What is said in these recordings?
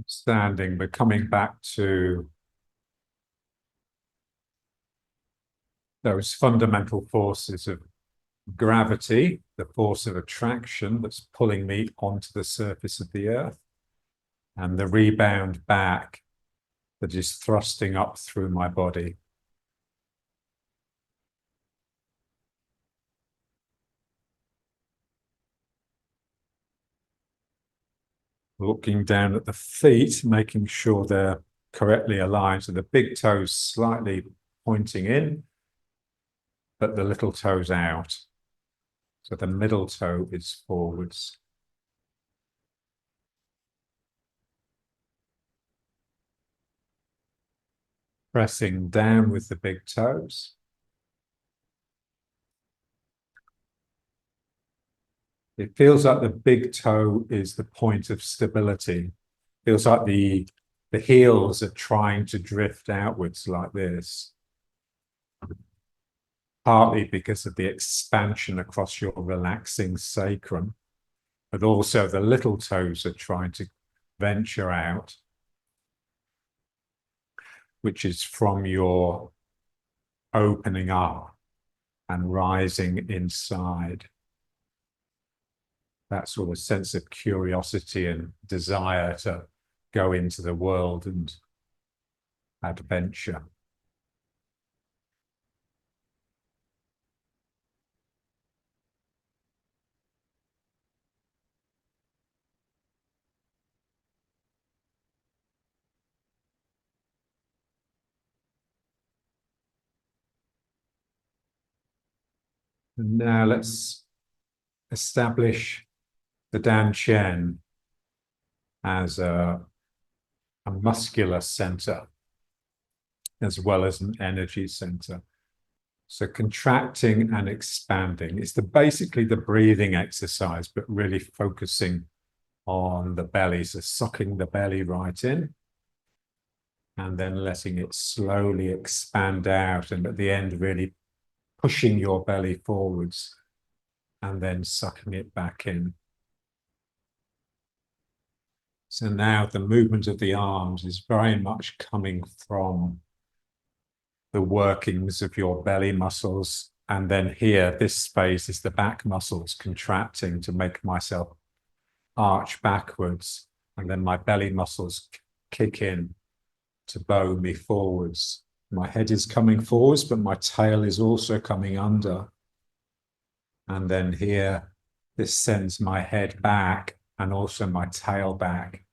standing, but coming back to those fundamental forces of gravity, the force of attraction that's pulling me onto the surface of the earth, and the rebound back that is thrusting up through my body. Looking down at the feet, making sure they're correctly aligned. So the big toes slightly pointing in, but the little toes out. So the middle toe is forwards. Pressing down with the big toes. It feels like the big toe is the point of stability. Feels like the heels are trying to drift outwards like this. Partly because of the expansion across your relaxing sacrum, but also the little toes are trying to venture out, which is from your opening up and rising inside. That sort of sense of curiosity and desire to go into the world and adventure. And now let's establish the Dan Chen as a muscular center as well as an energy center. So contracting and expanding is basically the breathing exercise, but really focusing on the belly. So sucking the belly right in and then letting it slowly expand out. And at the end, really pushing your belly forwards and then sucking it back in. So now the movement of the arms is very much coming from the workings of your belly muscles. And then here, this space is the back muscles contracting to make myself arch backwards. And then my belly muscles kick in to bow me forwards. My head is coming forwards, but my tail is also coming under. And then here, this sends my head back and also my tail back.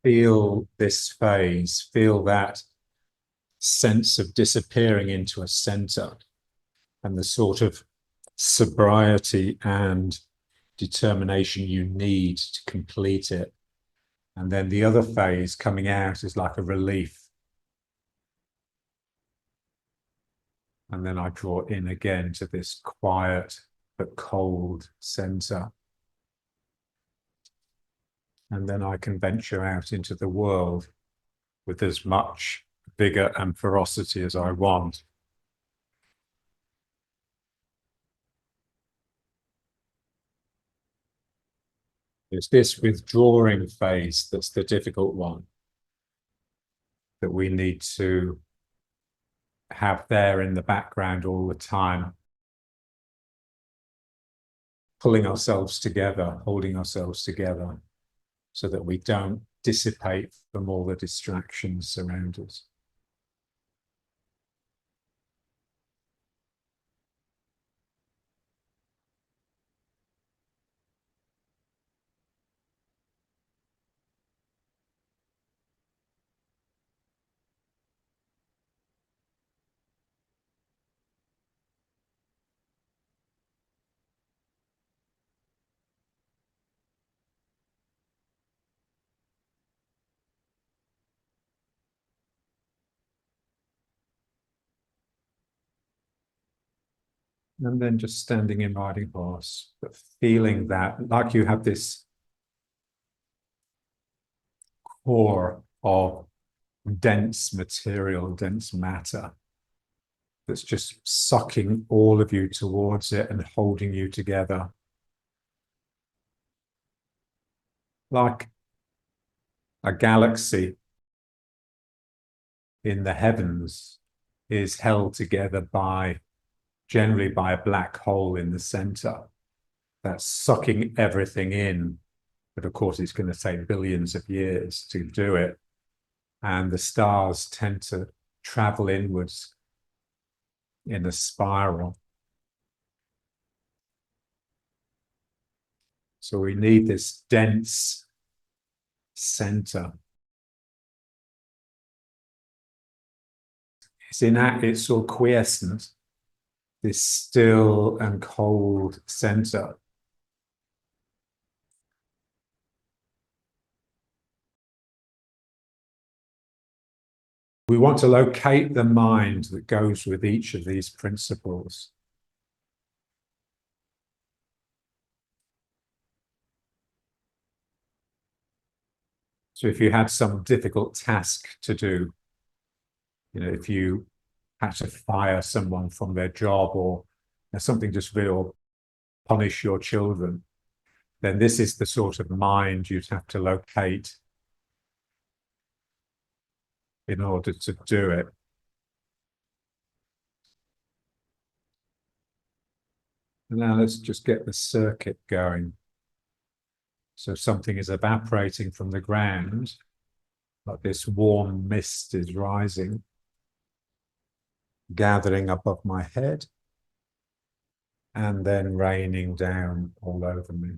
Feel this phase, feel that sense of disappearing into a center and the sort of sobriety and determination you need to complete it. And then the other phase coming out is like a relief. And then I draw in again to this quiet but cold center. And then I can venture out into the world with as much vigor and ferocity as I want. It's this withdrawing phase that's the difficult one, that we need to have there in the background all the time. pulling ourselves together, holding ourselves together so that we don't dissipate from all the distractions around us. And then just standing in riding horse, but feeling that like you have this core of dense material, dense matter that's just sucking all of you towards it and holding you together. Like a galaxy in the heavens is held together by generally by a black hole in the center that's sucking everything in. But of course, it's going to take billions of years to do it. And the stars tend to travel inwards in a spiral. So we need this dense center. It's all quiescent, this still and cold center. We want to locate the mind that goes with each of these principles. So if you had some difficult task to do, if you had to fire someone from their job or something just real, or punish your children, then this is the sort of mind you'd have to locate in order to do it. And now let's just get the circuit going. So something is evaporating from the ground, like this warm mist is rising, gathering above my head, and then raining down all over me.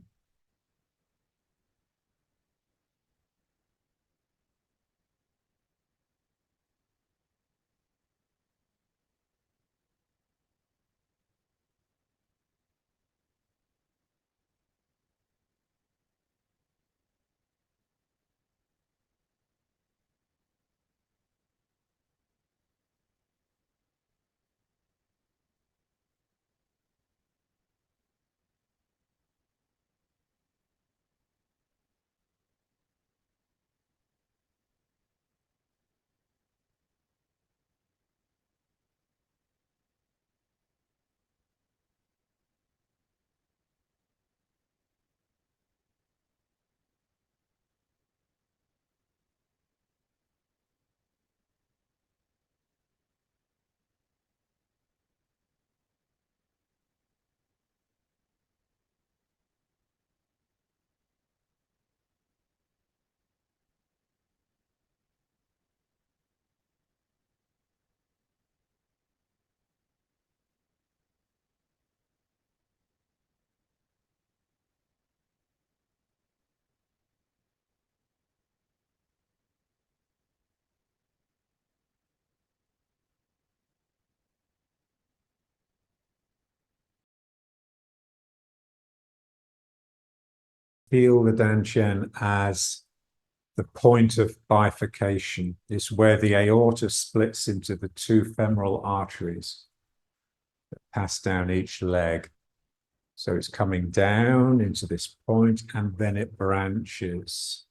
Feel the Dantian as the point of bifurcation. Is where the aorta splits into the two femoral arteries that pass down each leg. So it's coming down into this point and then it branches.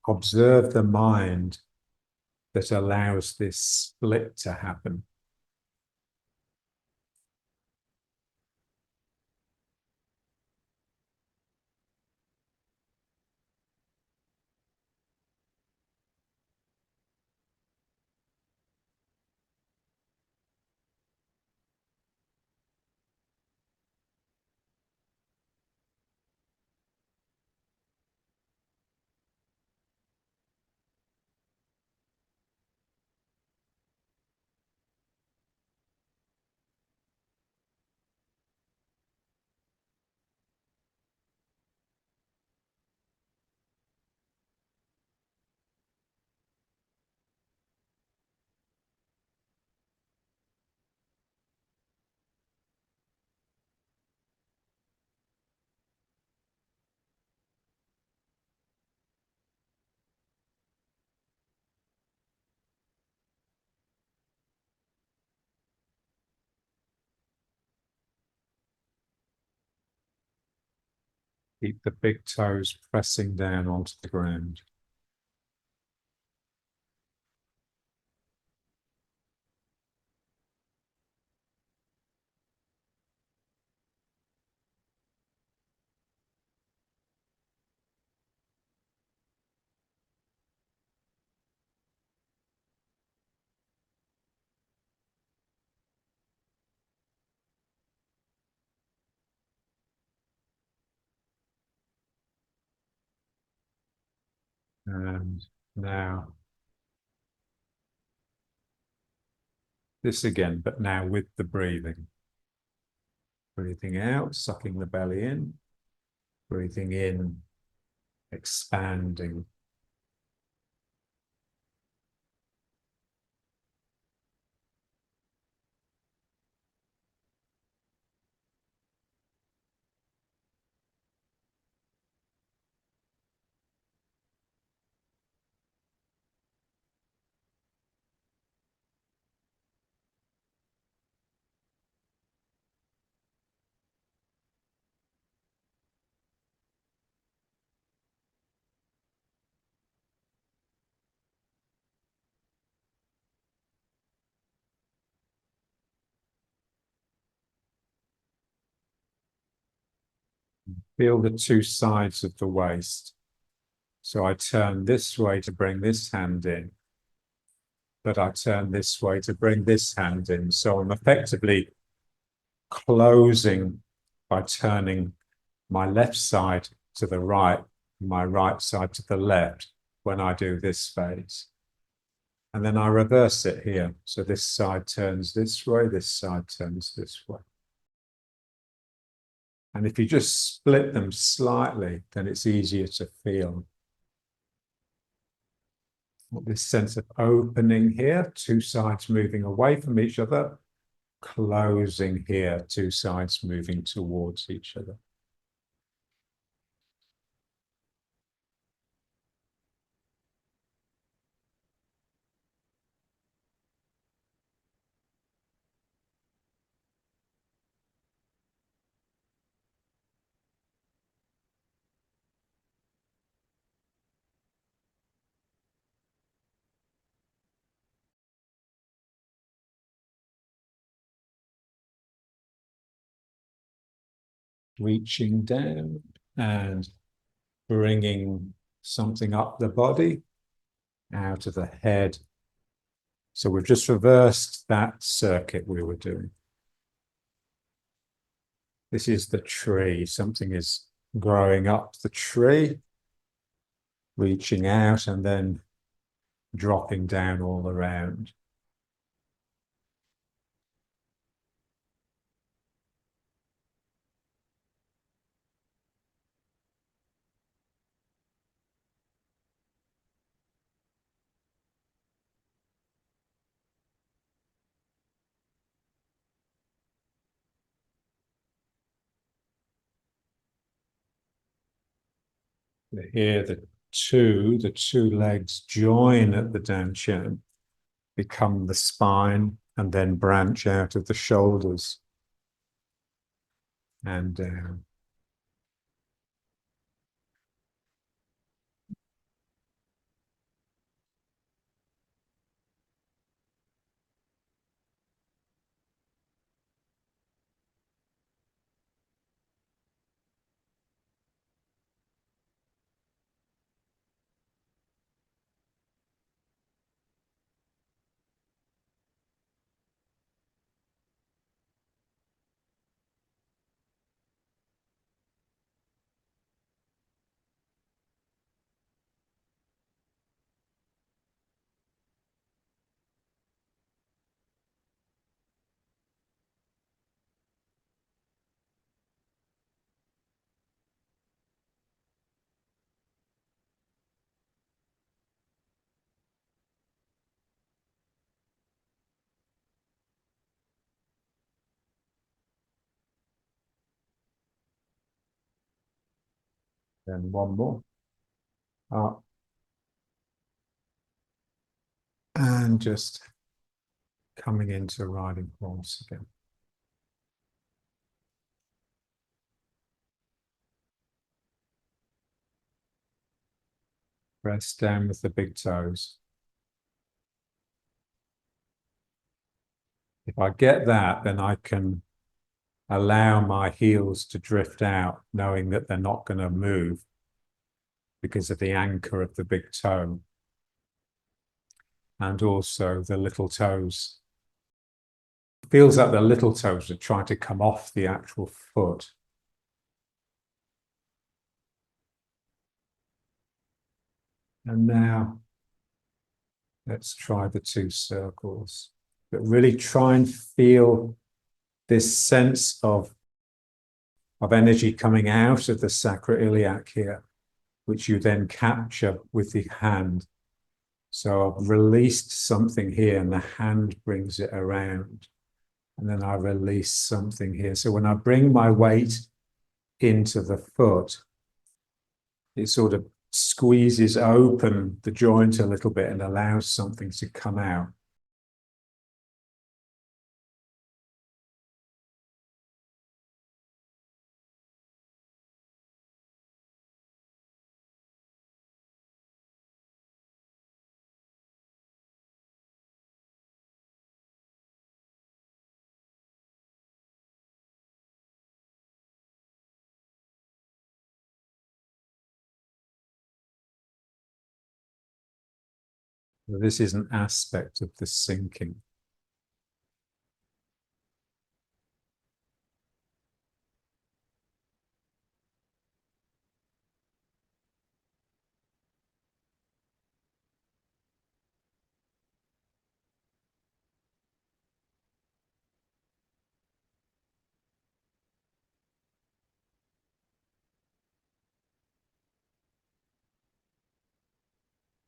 Observe the mind that allows this split to happen. Keep the big toes pressing down onto the ground. And now this again, but now with the breathing. Breathing out, sucking the belly in. Breathing in, expanding. Feel the two sides of the waist. So I turn this way to bring this hand in, but I turn this way to bring this hand in. So I'm effectively closing by turning my left side to the right, my right side to the left when I do this phase. And then I reverse it here. So this side turns this way, this side turns this way. And if you just split them slightly, then it's easier to feel. This sense of opening here, two sides moving away from each other, closing here, two sides moving towards each other. Reaching down and bringing something up the body, out of the head. So we've just reversed that circuit we were doing. This is the tree. Something is growing up the tree, reaching out and then dropping down all around. Here, the two legs join at the dantian, become the spine, and then branch out of the shoulders and down. Then one more. Up. And just coming into riding horse again. Press down with the big toes. If I get that, then I can allow my heels to drift out, knowing that they're not going to move because of the anchor of the big toe. And also the little toes. It feels like the little toes are trying to come off the actual foot. And now let's try the two circles. But really try and feel this sense of energy coming out of the sacroiliac here, which you then capture with the hand. So I've released something here and the hand brings it around. And then I release something here. So when I bring my weight into the foot, it sort of squeezes open the joint a little bit and allows something to come out. This is an aspect of the sinking.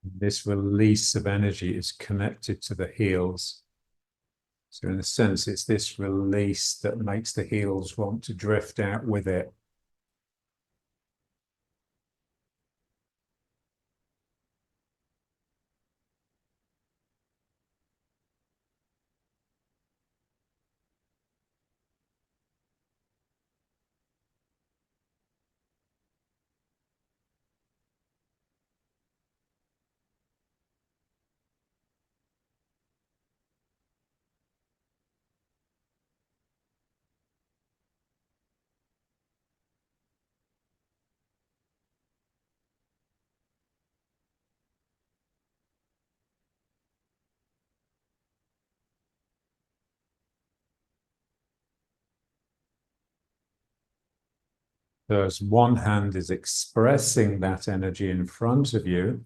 This release of energy is connected to the heels. So in a sense, it's this release that makes the heels want to drift out with it. So as one hand is expressing that energy in front of you,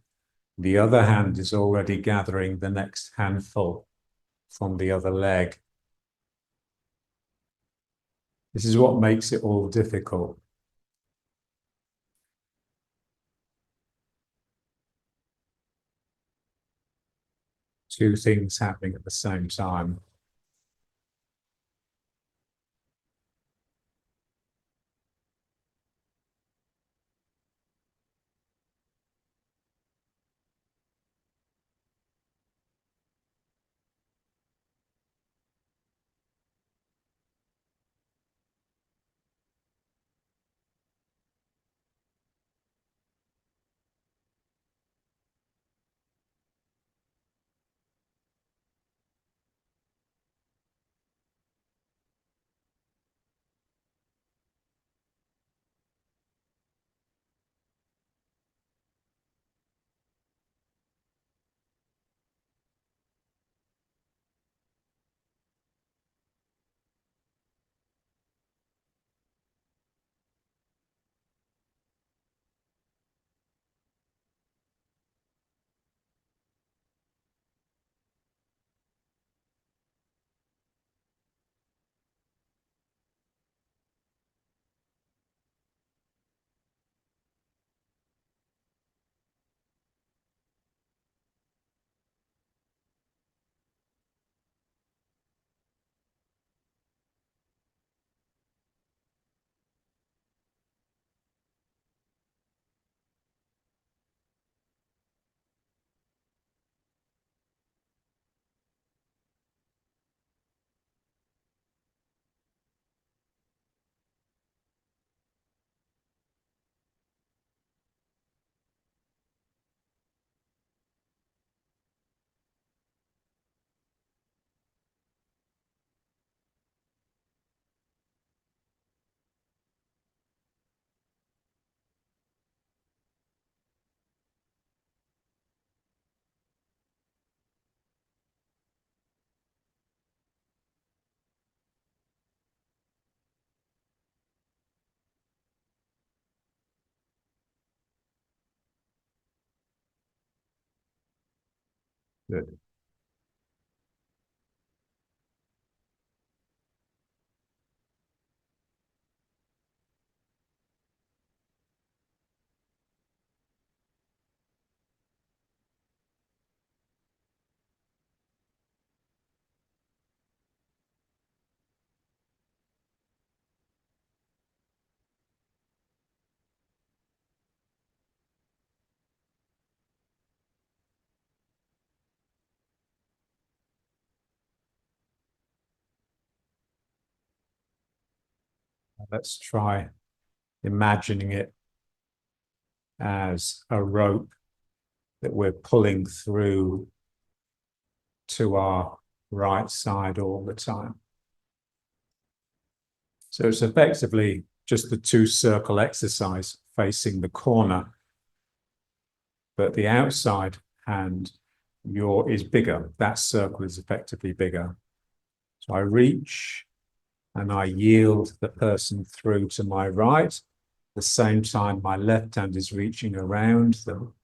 the other hand is already gathering the next handful from the other leg. This is what makes it all difficult. Two things happening at the same time. Good. Let's try imagining it as a rope that we're pulling through to our right side all the time. So it's effectively just the two circle exercise facing the corner, but the outside hand is bigger. That circle is effectively bigger. So I reach and I yield the person through to my right. At the same time, my left hand is reaching around them,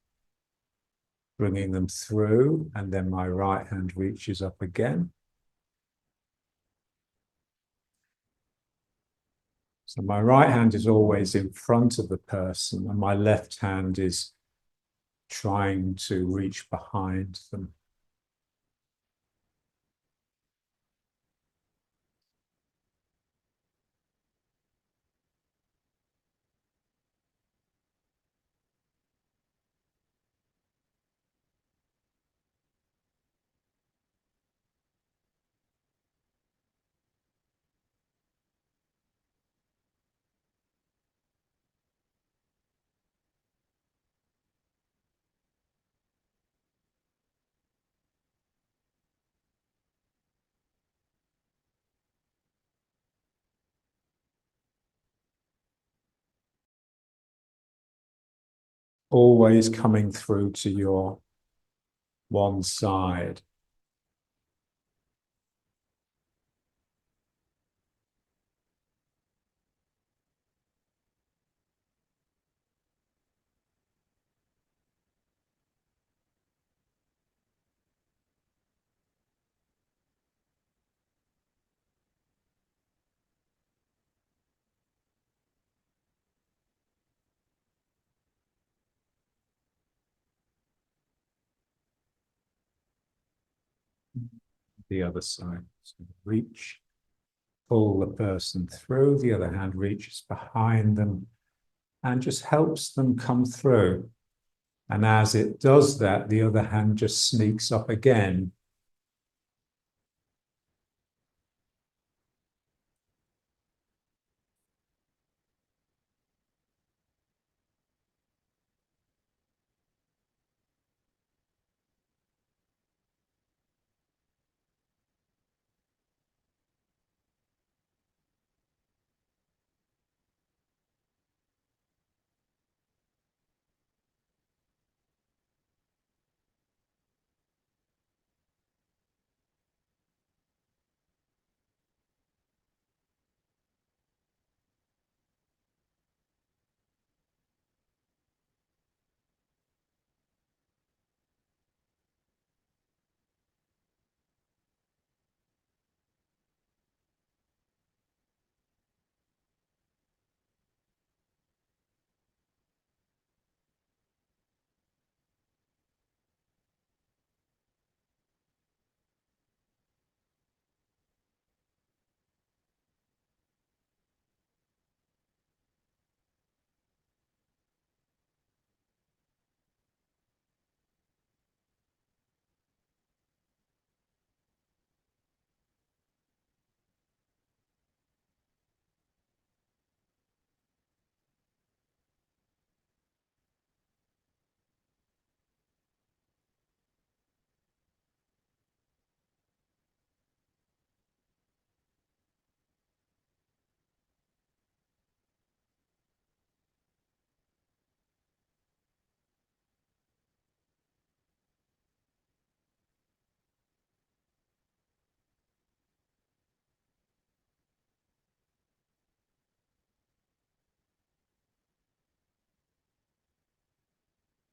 bringing them through, and then my right hand reaches up again. So my right hand is always in front of the person, and my left hand is trying to reach behind them. Always coming through to your one side. The other side. So reach, pull the person through, the other hand reaches behind them and just helps them come through. And as it does that, the other hand just sneaks up again.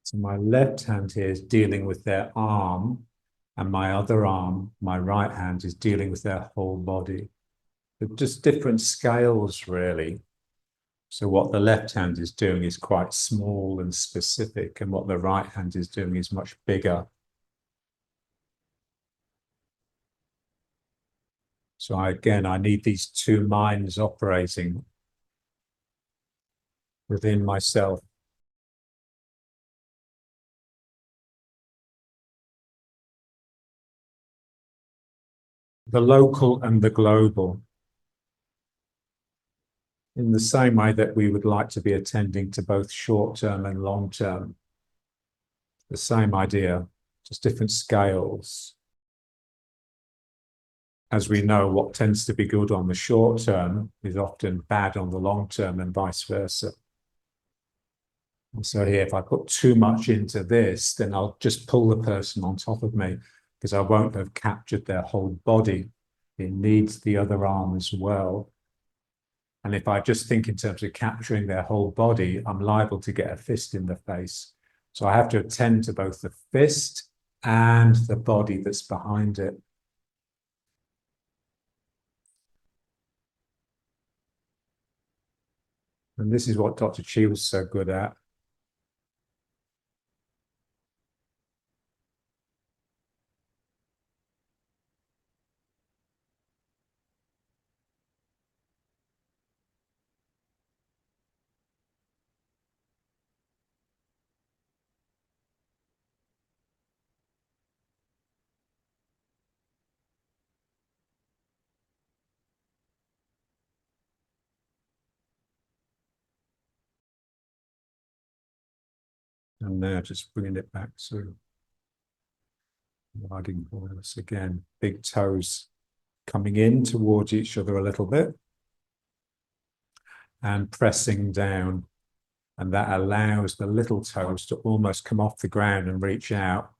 So my left hand here is dealing with their arm, And my other arm, my right hand, is dealing with their whole body. They're just different scales, really. So what the left hand is doing is quite small and specific, and what the right hand is doing is much bigger. So I need these two minds operating within myself. The local and the global, in the same way that we would like to be attending to both short-term and long-term. The same idea, just different scales. As we know, what tends to be good on the short term is often bad on the long term, and vice versa. And so here, if I put too much into this, then I'll just pull the person on top of me because I won't have captured their whole body. It needs the other arm as well. And if I just think in terms of capturing their whole body, I'm liable to get a fist in the face. So I have to attend to both the fist and the body that's behind it. And this is what Dr. Chi was so good at. And now just bringing it back to riding horse again. Big toes coming in towards each other a little bit and pressing down. And that allows the little toes to almost come off the ground and reach out,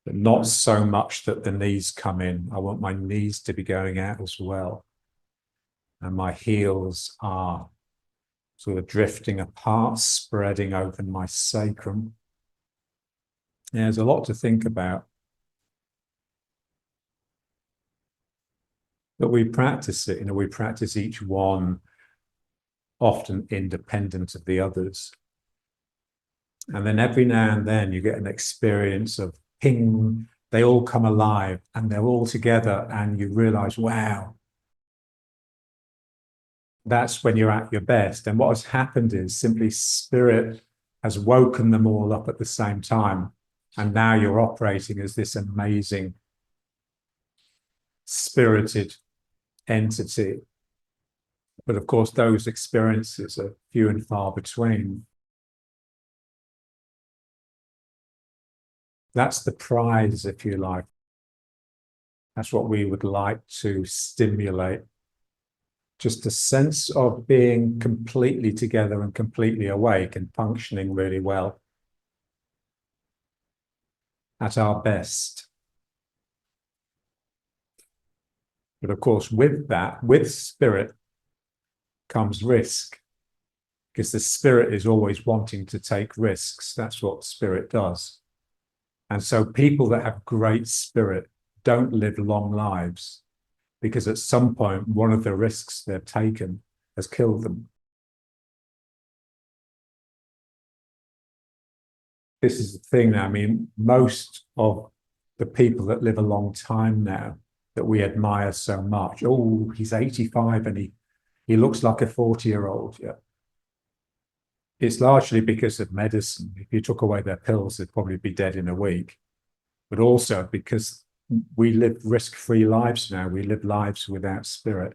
but not so much that the knees come in. I want my knees to be going out as well. And my heels are sort of drifting apart, spreading open my sacrum. There's a lot to think about. But we practice it, we practice each one often independent of the others. And then every now and then you get an experience of ping, they all come alive and they're all together and you realize, wow, that's when you're at your best. And what has happened is simply spirit has woken them all up at the same time. And now you're operating as this amazing spirited entity. But of course, those experiences are few and far between. That's the prize, if you like. That's what we would like to stimulate. Just a sense of being completely together and completely awake and functioning really well at our best. But of course, with that, with spirit comes risk, because the spirit is always wanting to take risks. That's what spirit does. And so people that have great spirit don't live long lives, because at some point, one of the risks they've taken has killed them. This is the thing now. I mean, most of the people that live a long time now that we admire so much, oh, he's 85 and he looks like a 40-year-old. Yeah. It's largely because of medicine. If you took away their pills, they'd probably be dead in a week. But also because we live risk-free lives now. We live lives without spirit.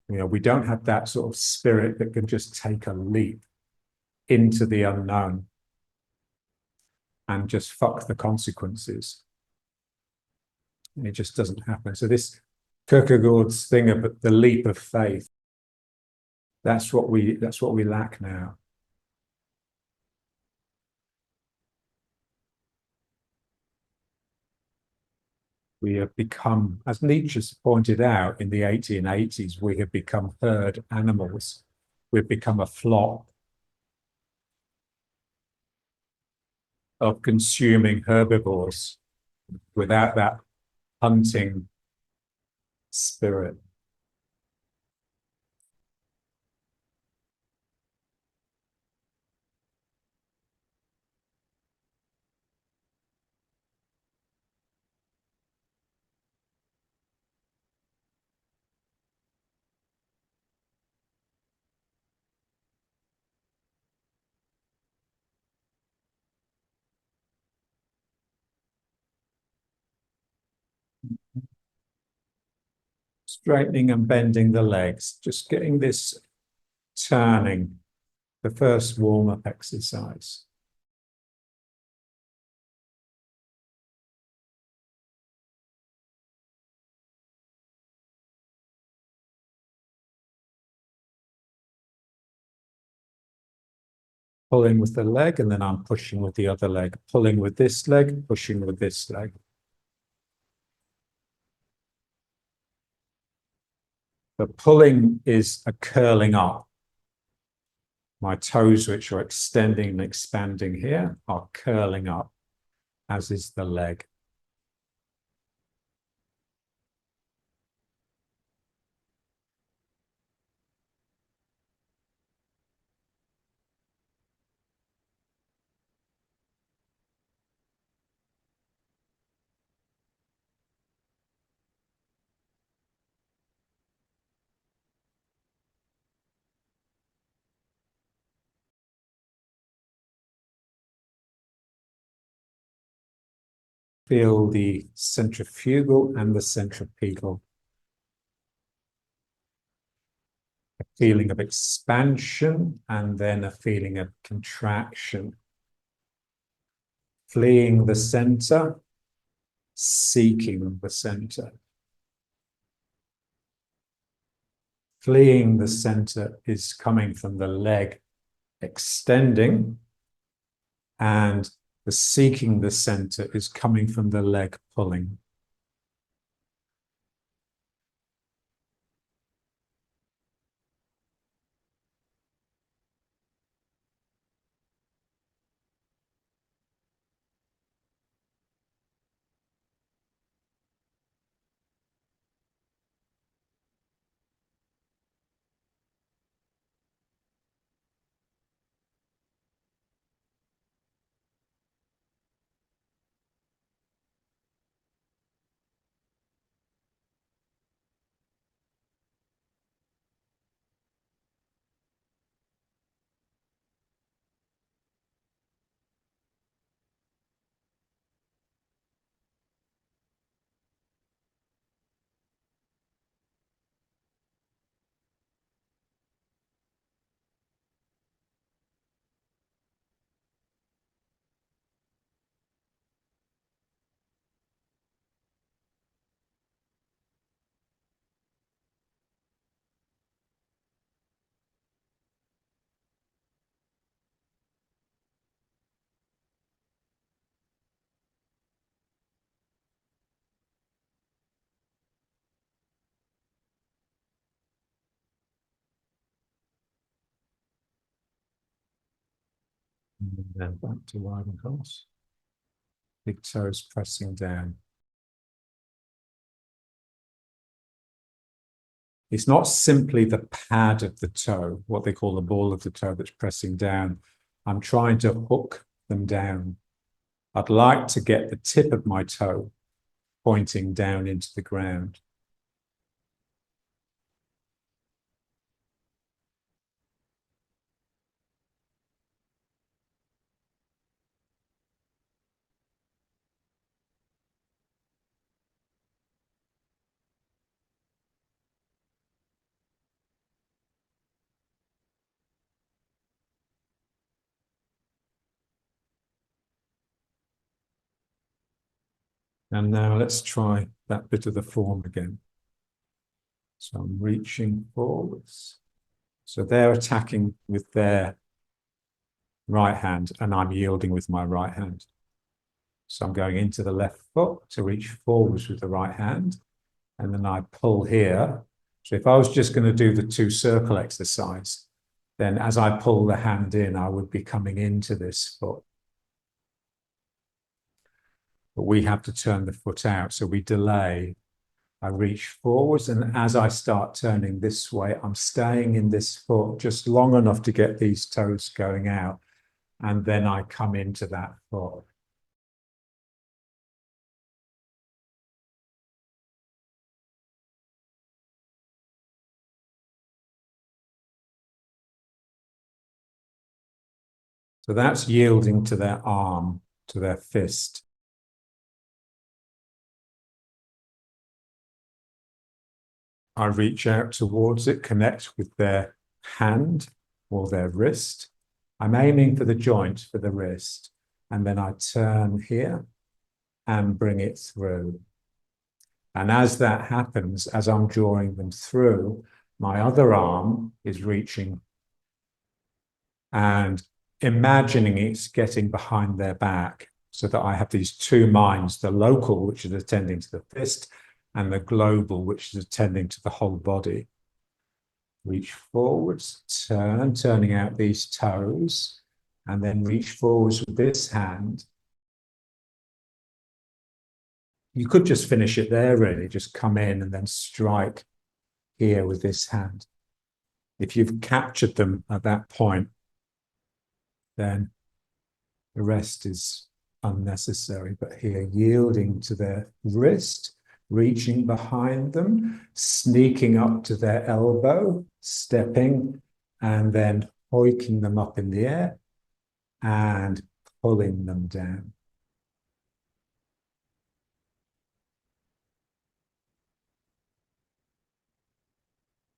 We don't have that sort of spirit that can just take a leap into the unknown and just fuck the consequences. It just doesn't happen. So this Kierkegaard's thing about the leap of faith, that's what we lack now. We have become, as Nietzsche's pointed out in the 1880s, we have become herd animals. We've become a flock. of consuming herbivores without that hunting spirit. Straightening and bending the legs, just getting this turning, the first warm-up exercise. Pulling with the leg, and then I'm pushing with the other leg, pulling with this leg, pushing with this leg. The pulling is a curling up. My toes, which are extending and expanding here, are curling up, as is the leg. Feel the centrifugal and the centripetal. A feeling of expansion and then a feeling of contraction. Fleeing the center, seeking the center. Fleeing the center is coming from the leg extending, and the seeking the center is coming from the leg pulling. And then back to wide and cross. Big toes pressing down. It's not simply the pad of the toe, what they call the ball of the toe, that's pressing down. I'm trying to hook them down. I'd like to get the tip of my toe pointing down into the ground. And now let's try that bit of the form again. So I'm reaching forwards. So they're attacking with their right hand and I'm yielding with my right hand. So I'm going into the left foot to reach forwards with the right hand. And then I pull here. So if I was just going to do the two circle exercise, then as I pull the hand in, I would be coming into this foot. but we have to turn the foot out. So we delay. I reach forwards, and as I start turning this way, I'm staying in this foot just long enough to get these toes going out, and then I come into that foot. So that's yielding to their arm, to their fist. I reach out towards it, connect with their hand or their wrist. I'm aiming for the joint for the wrist, and then I turn here and bring it through. And as that happens, as I'm drawing them through, my other arm is reaching and imagining it's getting behind their back, so that I have these two minds, the local, which is attending to the fist, and the global, which is attending to the whole body. Reach forwards, turning out these toes, and then reach forwards with this hand. You could just finish it there, really, just come in and then strike here with this hand. If you've captured them at that point, then the rest is unnecessary. But here, yielding to their wrist, reaching behind them, sneaking up to their elbow, stepping, and then hoiking them up in the air and pulling them down.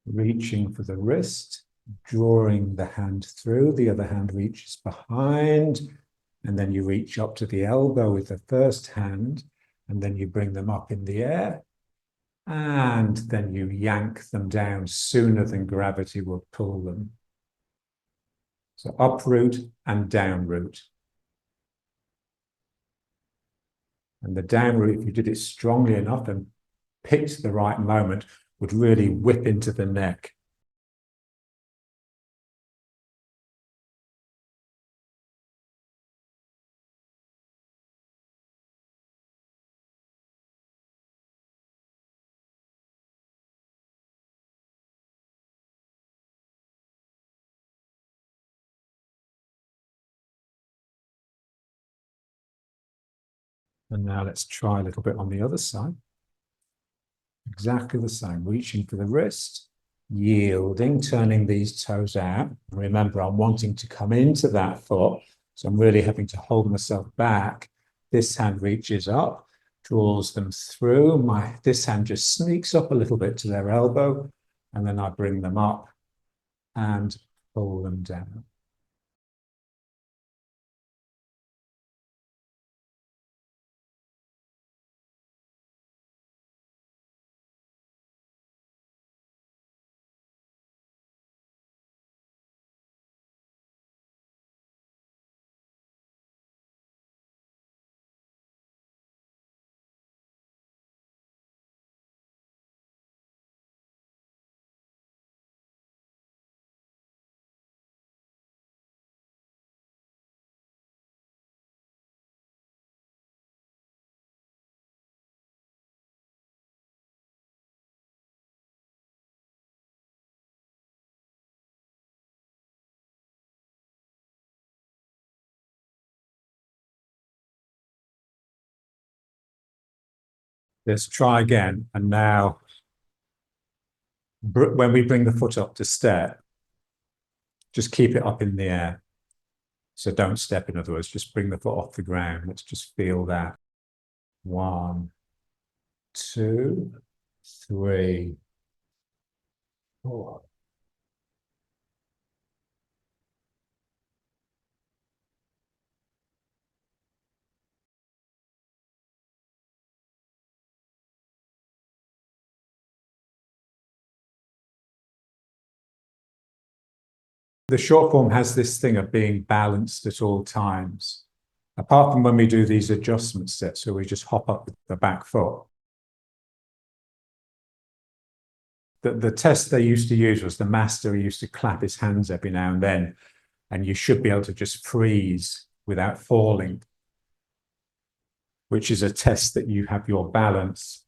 Reaching for the wrist, drawing the hand through, the other hand reaches behind, and then you reach up to the elbow with the first hand, and then you bring them up in the air, and then you yank them down sooner than gravity will pull them. So uproot and down root. And the down root, if you did it strongly enough and picked the right moment, would really whip into the neck. And now let's try a little bit on the other side. Exactly the same, reaching for the wrist, yielding, turning these toes out. Remember, I'm wanting to come into that foot, so I'm really having to hold myself back. This hand reaches up, draws them through. This hand just sneaks up a little bit to their elbow, and then I bring them up and pull them down. Let's try again. And now, when we bring the foot up to step, just keep it up in the air. So don't step, in other words, just bring the foot off the ground. Let's just feel that. 1, 2, 3, 4. The short form has this thing of being balanced at all times, apart from when we do these adjustment steps, so we just hop up with the back foot. The test they used to use was the master used to clap his hands every now and you should be able to just freeze without falling. which is a test that you have your balance.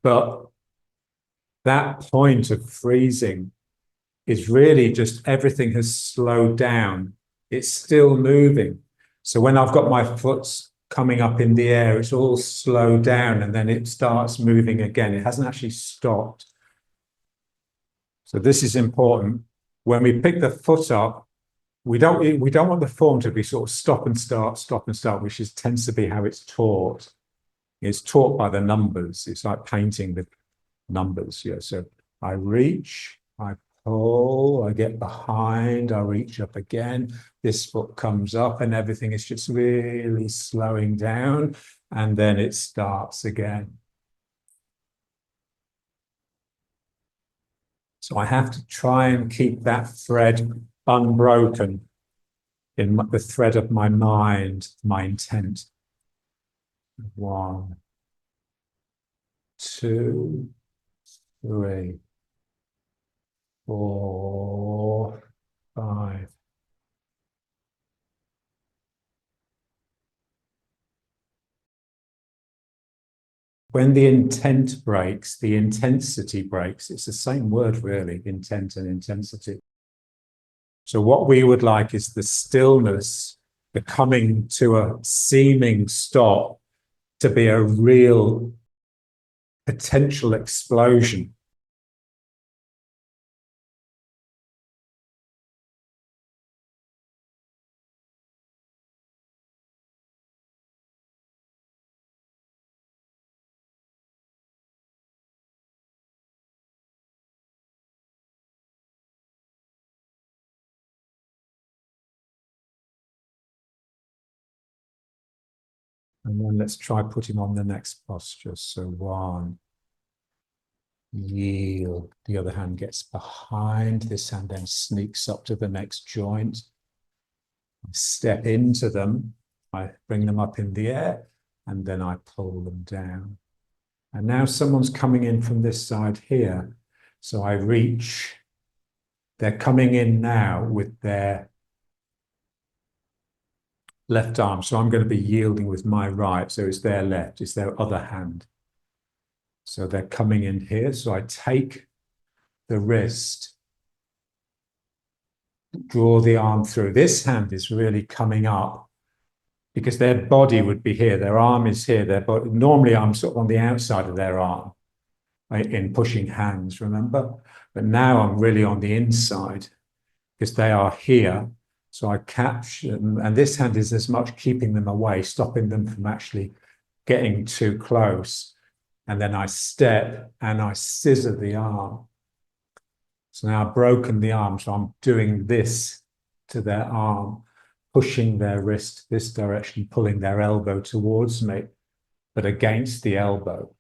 But that point of freezing is really just everything has slowed down. It's still moving. So when I've got my foot coming up in the air, it's all slowed down and then it starts moving again. It hasn't actually stopped. So this is important. When we pick the foot up, we don't want the form to be sort of stop and start, which tends to be how it's taught. It's taught by the numbers. It's like painting with numbers. Yeah. So I reach, I pull, I get behind, I reach up again. This foot comes up and everything is just really slowing down. And then it starts again. So I have to try and keep that thread unbroken in the thread of my mind, my intent. 1, 2, 3, 4, 5. When the intent breaks, the intensity breaks. It's the same word, really, intent and intensity. So what we would like is the stillness, the coming to a seeming stop, to be a real potential explosion. And then let's try putting on the next posture. So 1, yield. The other hand gets behind. This hand then sneaks up to the next joint. I step into them. I bring them up in the air, and then I pull them down. And now someone's coming in from this side here. So I reach. They're coming in now with their left arm. So I'm going to be yielding with my right. So it's their left, it's their other hand. So they're coming in here. So I take the wrist, draw the arm through. This hand is really coming up because their body would be here. Their arm is here. Their body. Normally, I'm sort of on the outside of their arm in pushing hands, remember? But now I'm really on the inside because they are here. So I capture them, and this hand is as much keeping them away, stopping them from actually getting too close. And then I step and I scissor the arm. So now I've broken the arm, so I'm doing this to their arm, pushing their wrist this direction, pulling their elbow towards me, but against the elbow.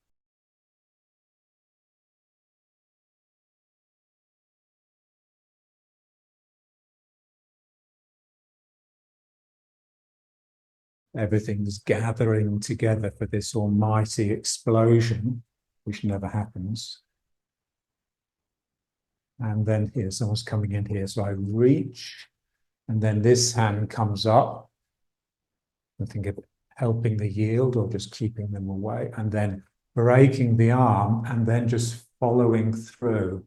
Everything's gathering together for this almighty explosion, which never happens. And then here, someone's coming in here. So I reach, and then this hand comes up. I think of helping the yield or just keeping them away, and then breaking the arm, and then just following through.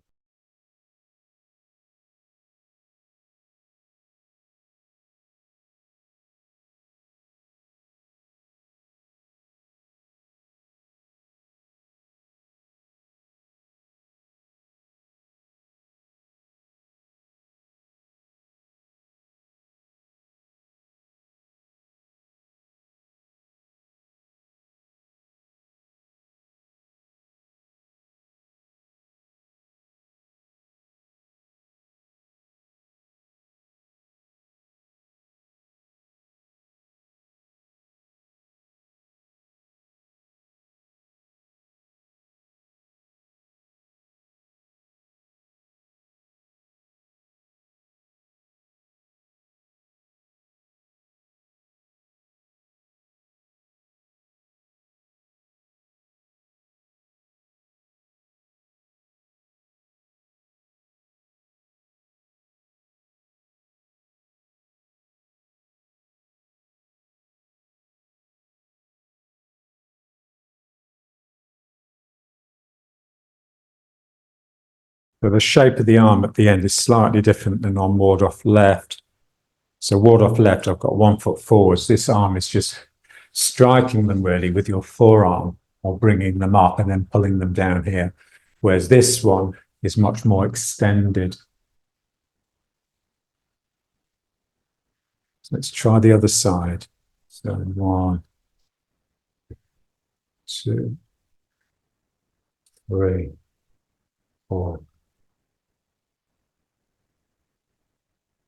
So the shape of the arm at the end is slightly different than on ward off left. So ward off left, I've got 1 foot forwards. This arm is just striking them really with your forearm or bringing them up and then pulling them down here. Whereas this one is much more extended. So let's try the other side. So 1, 2, 3, 4.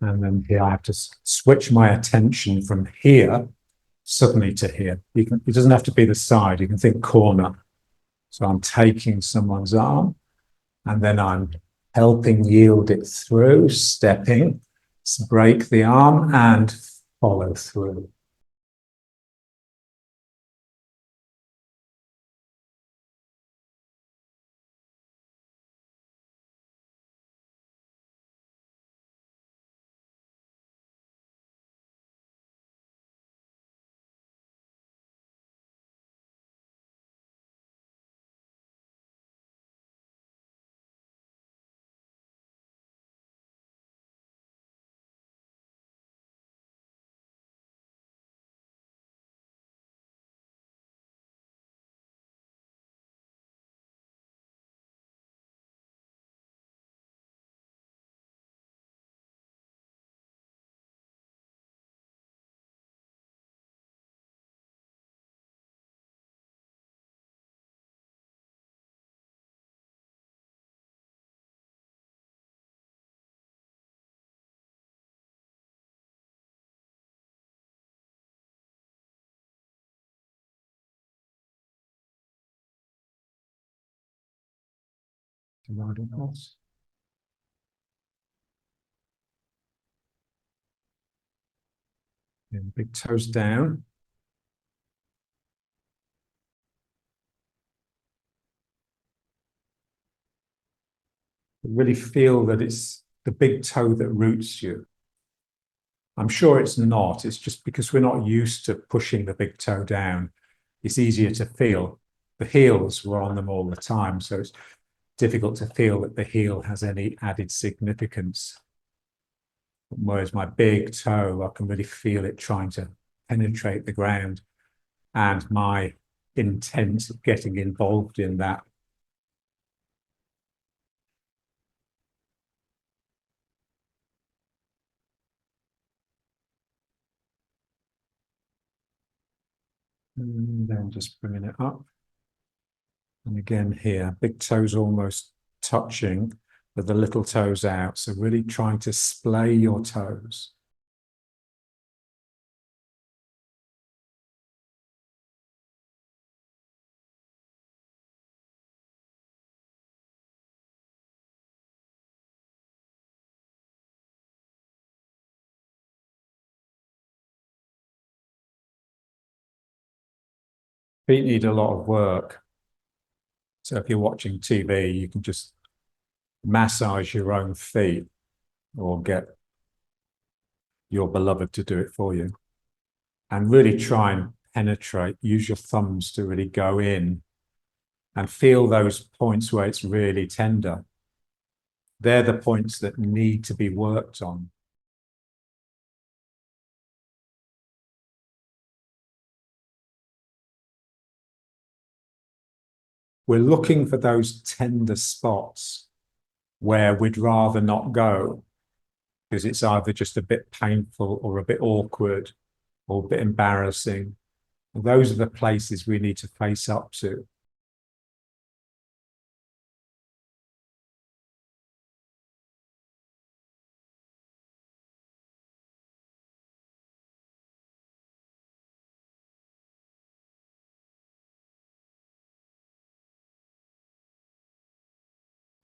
And then here I have to switch my attention from here suddenly to here. It doesn't have to be the side, you can think corner. So I'm taking someone's arm and then I'm helping yield it through, stepping, break the arm and follow through. And big toes down. Really feel that it's the big toe that roots you. I'm sure it's not. It's just because we're not used to pushing the big toe down. It's easier to feel. The heels were on them all the time, so it's difficult to feel that the heel has any added significance. Whereas my big toe, I can really feel it trying to penetrate the ground, and my intent of getting involved in that. And then just bringing it up. And again here, big toes almost touching, but the little toes out. So really trying to splay your toes. Feet need a lot of work. So if you're watching TV, you can just massage your own feet or get your beloved to do it for you. And really try and penetrate, use your thumbs to really go in and feel those points where it's really tender. They're the points that need to be worked on. We're looking for those tender spots where we'd rather not go because it's either just a bit painful or a bit awkward or a bit embarrassing. And those are the places we need to face up to.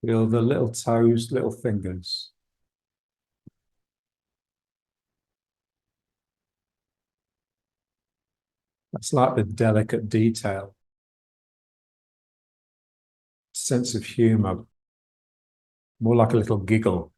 Feel the little toes, little fingers. That's like the delicate detail. Sense of humor, more like a little giggle.